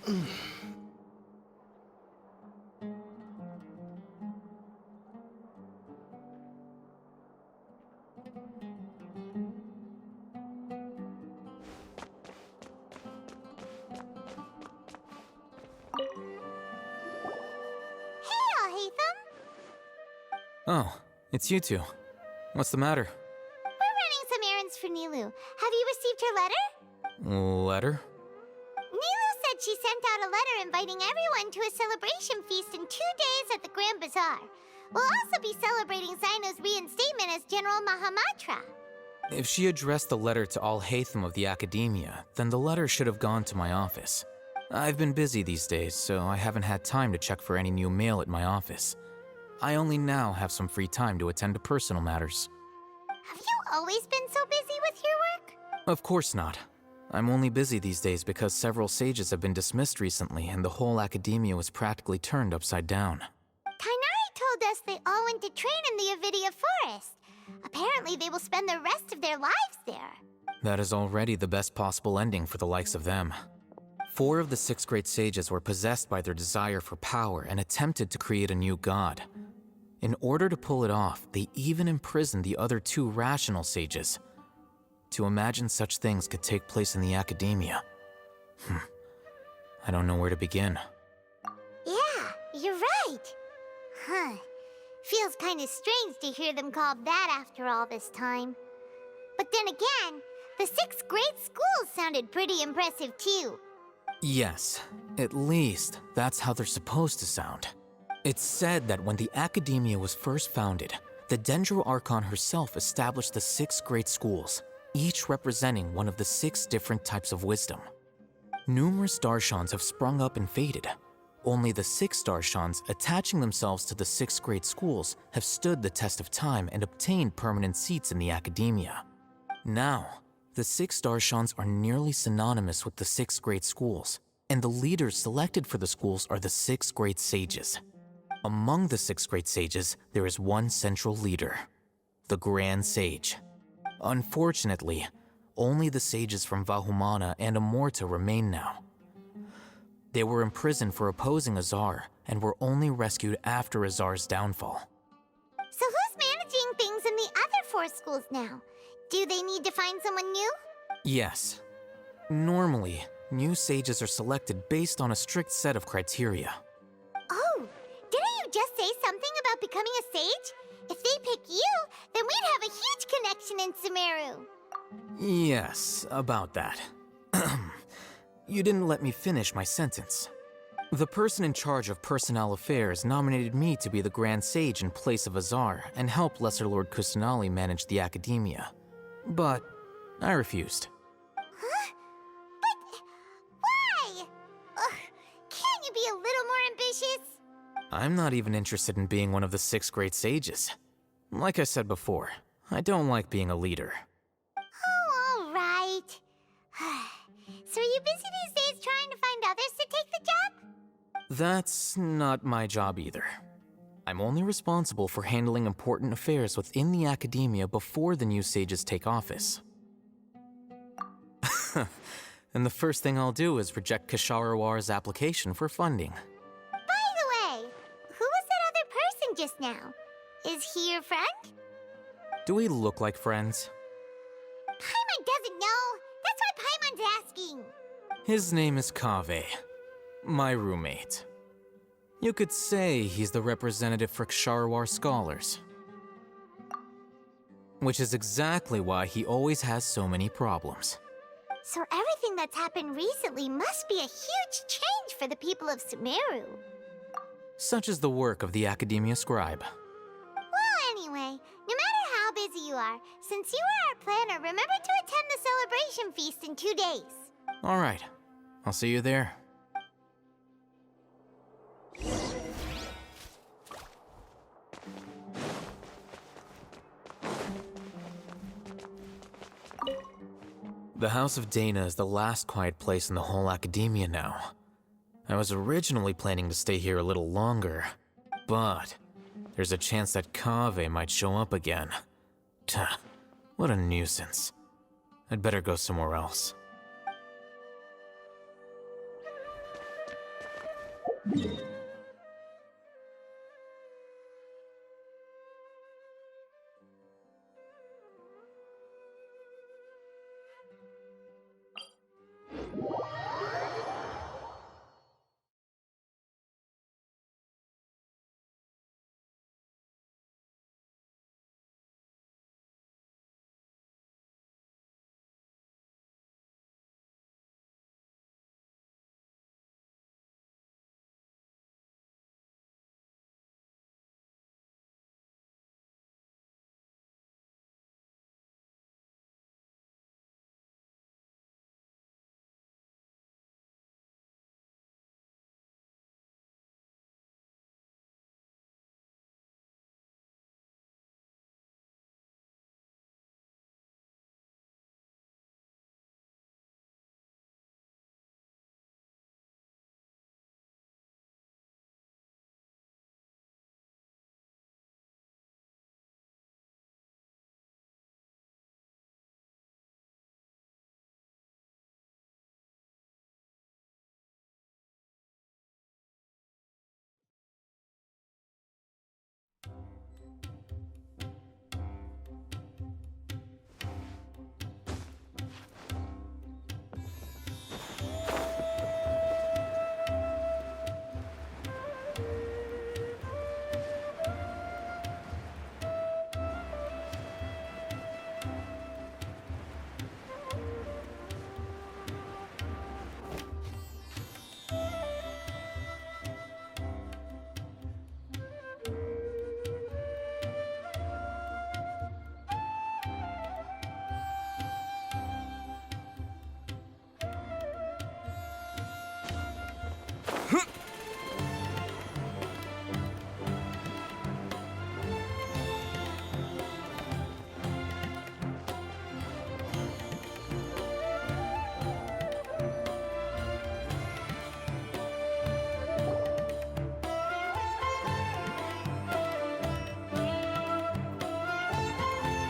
Hey, Alhaitham! Oh, it's you two. What's the matter? We're running some errands for Nilu. Have you received her letter? Letter? Nilu said she sent out a letter inviting everyone to a celebration feast in 2 days at the Grand Bazaar. We'll also be celebrating Zaino's reinstatement as General Mahamatra. If she addressed the letter to Alhaitham of the Academia, then the letter should have gone to my office. I've been busy these days, so I haven't had time to check for any new mail at my office. I only now have some free time to attend to personal matters. Have you always been so busy with your work? Of course not. I'm only busy these days because several sages have been dismissed recently and the whole Academia was practically turned upside down. Tainari told us they all went to train in the Avidia Forest. Apparently they will spend the rest of their lives there. That is already the best possible ending for the likes of them. 4 of the 6 great sages were possessed by their desire for power and attempted to create a new god. In order to pull it off, they even imprisoned the other 2 rational sages. To imagine such things could take place in the Academia. I don't know where to begin. Yeah, you're right. Huh. Feels kind of strange to hear them called that after all this time. But then again, the 6 great schools sounded pretty impressive too. Yes, at least that's how they're supposed to sound. It's said that when the Academia was first founded, the Dendro Archon herself established the 6 great schools, each representing one of the 6 different types of wisdom. Numerous Darshans have sprung up and faded. Only the 6 Darshans attaching themselves to the 6 great schools have stood the test of time and obtained permanent seats in the Academia. Now, the 6 Darshans are nearly synonymous with the 6 great schools, and the leaders selected for the schools are the 6 great sages. Among the 6 great sages, there is one central leader, the Grand Sage. Unfortunately, only the sages from Vahumana and Amorta remain now. They were imprisoned for opposing Azar and were only rescued after Azar's downfall. So who's managing things in the other 4 schools now? Do they need to find someone new? Yes. Normally, new sages are selected based on a strict set of criteria. Oh, didn't you just say something about becoming a sage? If they pick you, then we'd have a huge connection in Sumeru. Yes, about that. You didn't let me finish my sentence. The person in charge of personnel affairs nominated me to be the Grand Sage in place of Azar and help Lesser Lord Kusanali manage the Academia. But I refused. Huh? But why? Ugh, can't you be a little more ambitious? I'm not even interested in being one of the 6 great sages. Like I said before, I don't like being a leader. Oh, all right. So are you busy these days trying to find others to take the job? That's not my job either. I'm only responsible for handling important affairs within the Academia before the new sages take office. And the first thing I'll do is reject Kasharawar's application for funding. By the way, who was that other person just now? Is he your friend? Do we look like friends? Paimon doesn't know. That's why Paimon's asking. His name is Kaveh, my roommate. You could say he's the representative for Ksharawar scholars. Which is exactly why he always has so many problems. So everything that's happened recently must be a huge change for the people of Sumeru. Such is the work of the Academia Scribe. Well, anyway, no matter how busy you are, since you are our planner, remember to attend the celebration feast in 2 days. All right, I'll see you there. The House of Dana is the last quiet place in the whole Academia now. I was originally planning to stay here a little longer, but there's a chance that Kaveh might show up again. Tuh, what a nuisance. I'd better go somewhere else.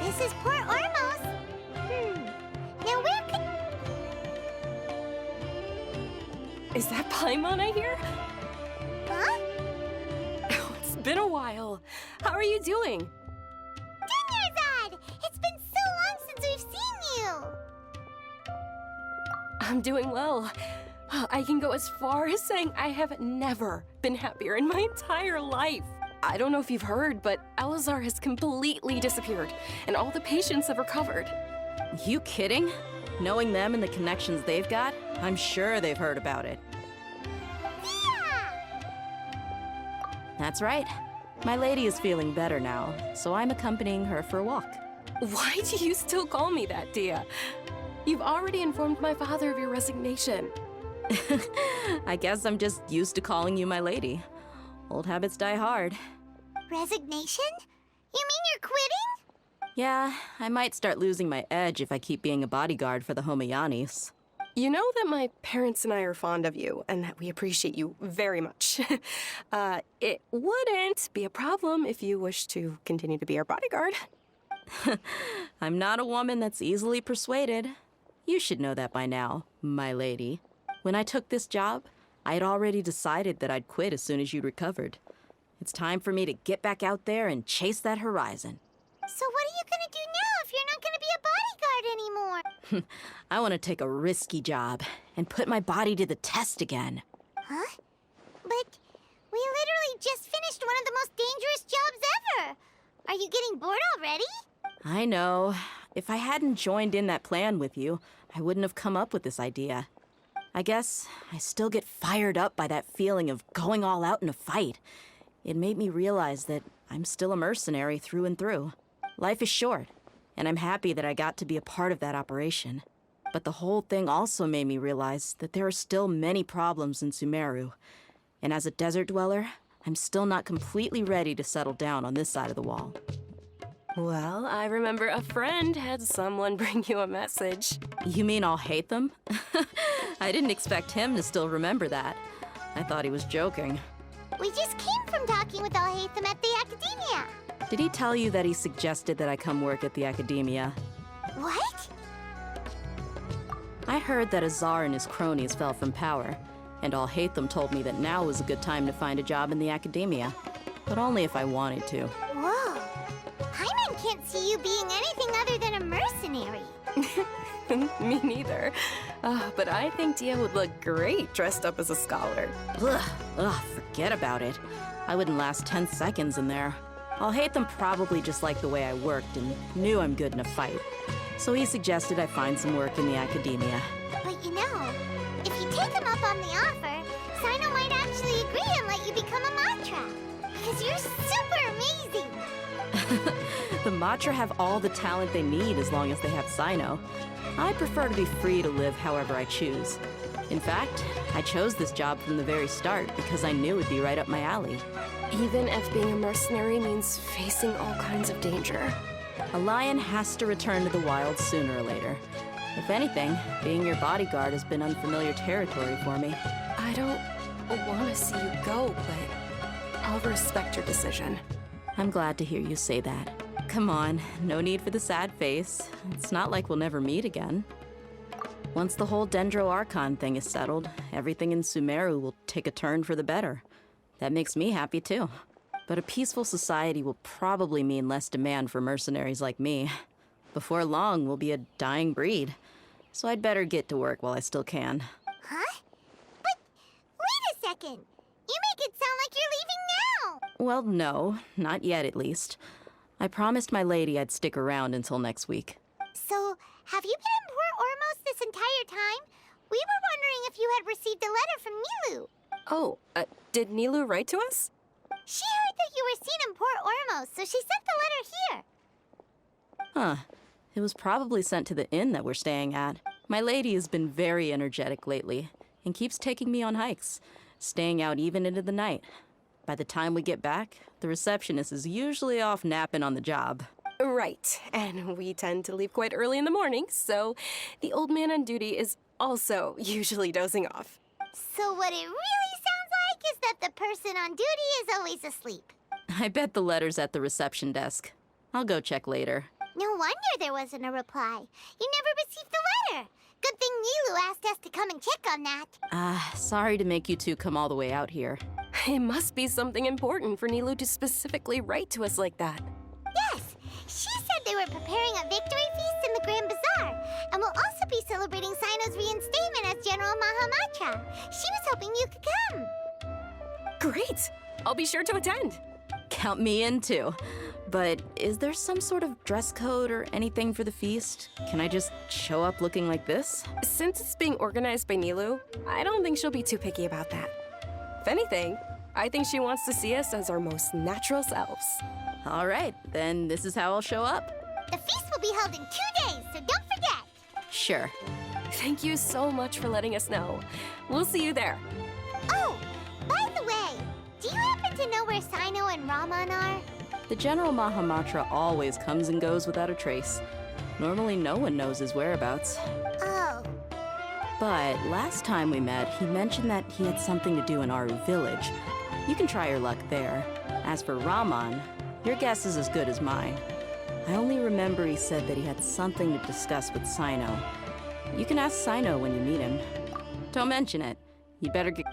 This is Port Ormos. Now where could... Is that Paimon I hear? Huh? Oh, it's been a while. How are you doing? Dunyarzad! It's been so long since we've seen you! I'm doing well. I can go as far as saying I have never been happier in my entire life. I don't know if you've heard, but Elazar has completely disappeared, and all the patients have recovered. You kidding? Knowing them and the connections they've got, I'm sure they've heard about it. Yeah! That's right. My lady is feeling better now, so I'm accompanying her for a walk. Why do you still call me that, Dia? You've already informed my father of your resignation. I guess I'm just used to calling you my lady. Old habits die hard. Resignation? You mean you're quitting? Yeah, I might start losing my edge if I keep being a bodyguard for the Homayanis. You know that my parents and I are fond of you, and that we appreciate you very much. It wouldn't be a problem if you wish to continue to be our bodyguard. I'm not a woman that's easily persuaded. You should know that by now, my lady. When I took this job, I had already decided that I'd quit as soon as you recovered. It's time for me to get back out there and chase that horizon. So what are you gonna do now if you're not gonna be a bodyguard anymore? I want to take a risky job and put my body to the test again. Huh? But we literally just finished one of the most dangerous jobs ever! Are you getting bored already? I know. If I hadn't joined in that plan with you, I wouldn't have come up with this idea. I guess I still get fired up by that feeling of going all out in a fight. It made me realize that I'm still a mercenary through and through. Life is short, and I'm happy that I got to be a part of that operation. But the whole thing also made me realize that there are still many problems in Sumeru. And as a desert dweller, I'm still not completely ready to settle down on this side of the wall. Well, I remember a friend had someone bring you a message. You mean Alhaitham? I didn't expect him to still remember that. I thought he was joking. We just came from talking with Alhaitham at the Academia. Did he tell you that he suggested that I come work at the Academia? What? I heard that Azar and his cronies fell from power, And Alhaitham told me that now was a good time to find a job in the academia. But only if I wanted to. Whoa. Paimon can't see you being anything other than a mercenary. Me neither. But I think Dia would look great dressed up as a scholar. Ugh, forget about it. I wouldn't last 10 seconds in there. Alhaitham probably just liked the way I worked and knew I'm good in a fight. So he suggested I find some work in the academia. But you know, if you take him up on the offer, Sino might actually agree and let you become a Matra. Because you're super amazing. The Matra have all the talent they need as long as they have Sino. I prefer to be free to live however I choose. In fact, I chose this job from the very start because I knew it'd be right up my alley. Even if being a mercenary means facing all kinds of danger. A lion has to return to the wild sooner or later. If anything, being your bodyguard has been unfamiliar territory for me. I don't want to see you go, but I'll respect your decision. I'm glad to hear you say that. Come on, no need for the sad face. It's not like we'll never meet again. Once the whole Dendro Archon thing is settled, everything in Sumeru will take a turn for the better. That makes me happy too. But a peaceful society will probably mean less demand for mercenaries like me. Before long, we'll be a dying breed. So I'd better get to work while I still can. Huh? But wait a second. You make it sound like you're leaving now. Well, no, not yet at least. I promised my lady I'd stick around until next week. So, have you been in Port Ormos this entire time? We were wondering if you had received a letter from Nilu. Oh, did Nilu write to us? She heard that you were seen in Port Ormos, so she sent the letter here. Huh. It was probably sent to the inn that we're staying at. My lady has been very energetic lately and keeps taking me on hikes, staying out even into the night. By the time we get back, the receptionist is usually off napping on the job. Right, and we tend to leave quite early in the morning, so the old man on duty is also usually dozing off. So what it really sounds like is that the person on duty is always asleep. I bet the letter's at the reception desk. I'll go check later. No wonder there wasn't a reply. You never received the letter. Good thing Nilu asked us to come and check on that. Sorry to make you two come all the way out here. It must be something important for Nilu to specifically write to us like that. Yes, she said they were preparing a victory feast in the Grand Bazaar, and will also be celebrating Sino's reinstatement as General Mahamatra. She was hoping you could come. Great! I'll be sure to attend. Count me in too. But is there some sort of dress code or anything for the feast? Can I just show up looking like this? Since it's being organized by Nilu, I don't think she'll be too picky about that. If anything, I think she wants to see us as our most natural selves. All right, then this is how I'll show up. The feast will be held in 2 days, so don't forget. Sure. Thank you so much for letting us know. We'll see you there. Oh, by the way, do you happen to know where Sino and Raman are? The General Mahamatra always comes and goes without a trace. Normally no one knows his whereabouts. Oh, But last time we met, he mentioned that he had something to do in Aru village. You can try your luck there. As for Raman, your guess is as good as mine. I only remember he said that he had something to discuss with Sino. You can ask Sino when you meet him. Don't mention it. You better get